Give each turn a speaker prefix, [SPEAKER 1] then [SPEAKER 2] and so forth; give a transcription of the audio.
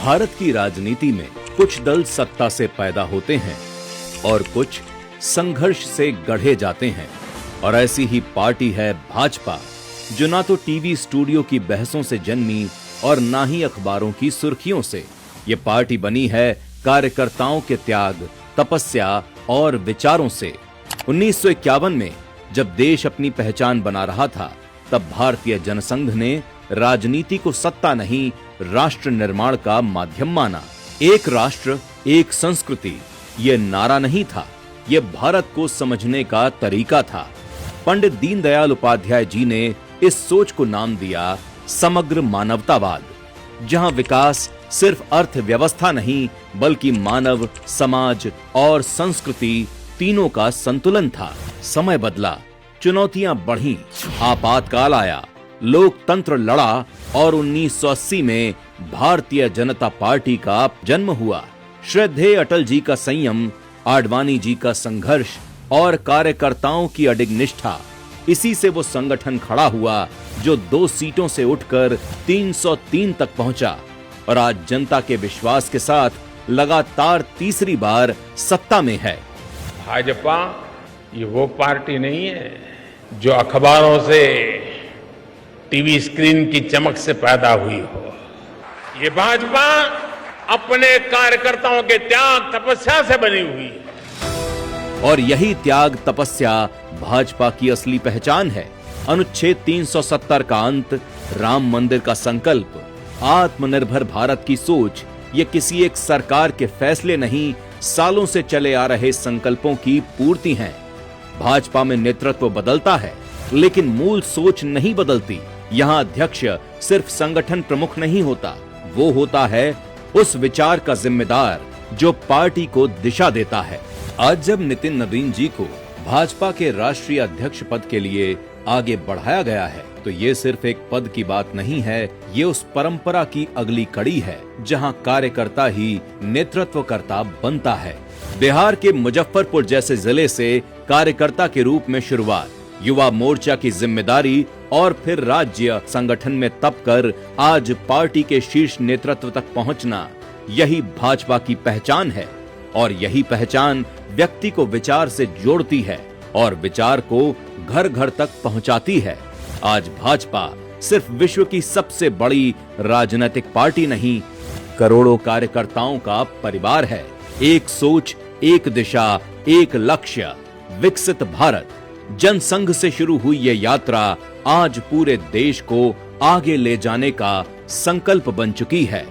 [SPEAKER 1] भारत की राजनीति में कुछ दल सत्ता से पैदा होते हैं और कुछ संघर्ष से गढ़े जाते हैं, और ऐसी ही पार्टी है भाजपा, जो ना तो टीवी स्टूडियो की बहसों से जन्मी और ना ही अखबारों की सुर्खियों से। ये पार्टी बनी है कार्यकर्ताओं के त्याग, तपस्या और विचारों से। 1951 में जब देश अपनी पहचान बना रहा था, तब भारतीय जनसंघ ने राजनीति को सत्ता नहीं, राष्ट्र निर्माण का माध्यम माना। एक राष्ट्र, एक संस्कृति, ये नारा नहीं था, ये भारत को समझने का तरीका था। पंडित दीनदयाल उपाध्याय जी ने इस सोच को नाम दिया समग्र मानवतावाद, जहां विकास सिर्फ अर्थव्यवस्था नहीं, बल्कि मानव, समाज और संस्कृति तीनों का संतुलन था। समय बदला, चुनौतियां बढ़ी, आपातकाल आया, लोकतंत्र लड़ा और 1980 में भारतीय जनता पार्टी का जन्म हुआ। श्रद्धेय अटल जी का संयम, आडवाणी जी का संघर्ष और कार्यकर्ताओं की अडिग निष्ठा, इसी से वो संगठन खड़ा हुआ जो 2 सीटों से उठकर 303 तक पहुंचा और आज जनता के विश्वास के साथ लगातार तीसरी बार सत्ता में है।
[SPEAKER 2] भाजपा ये वो पार्टी नहीं है जो अखबारों से, टीवी स्क्रीन की चमक से पैदा हुई हो। ये भाजपा अपने कार्यकर्ताओं के त्याग, तपस्या से बनी हुई है।
[SPEAKER 1] और यही त्याग, तपस्या भाजपा की असली पहचान है। अनुच्छेद 370 का अंत, राम मंदिर का संकल्प, आत्मनिर्भर भारत की सोच, ये किसी एक सरकार के फैसले नहीं, सालों से चले आ रहे संकल्पों की पूर्ति हैं। भाजपा में नेतृत्व बदलता है, लेकिन मूल सोच नहीं बदलती। यहाँ अध्यक्ष सिर्फ संगठन प्रमुख नहीं होता, वो होता है उस विचार का जिम्मेदार जो पार्टी को दिशा देता है। आज जब नितिन नवीन जी को भाजपा के राष्ट्रीय अध्यक्ष पद के लिए आगे बढ़ाया गया है, तो ये सिर्फ एक पद की बात नहीं है, ये उस परंपरा की अगली कड़ी है जहां कार्यकर्ता ही नेतृत्वकर्ता बनता है। बिहार के मुजफ्फरपुर जैसे जिले से कार्यकर्ता के रूप में शुरुआत, युवा मोर्चा की जिम्मेदारी और फिर राज्य संगठन में तप कर आज पार्टी के शीर्ष नेतृत्व तक पहुंचना, यही भाजपा की पहचान है। और यही पहचान व्यक्ति को विचार से जोड़ती है और विचार को घर घर तक पहुंचाती है। आज भाजपा सिर्फ विश्व की सबसे बड़ी राजनीतिक पार्टी नहीं, करोड़ों कार्यकर्ताओं का परिवार है। एक सोच, एक दिशा, एक लक्ष्य, विकसित भारत। जनसंघ से शुरू हुई ये यात्रा आज पूरे देश को आगे ले जाने का संकल्प बन चुकी है।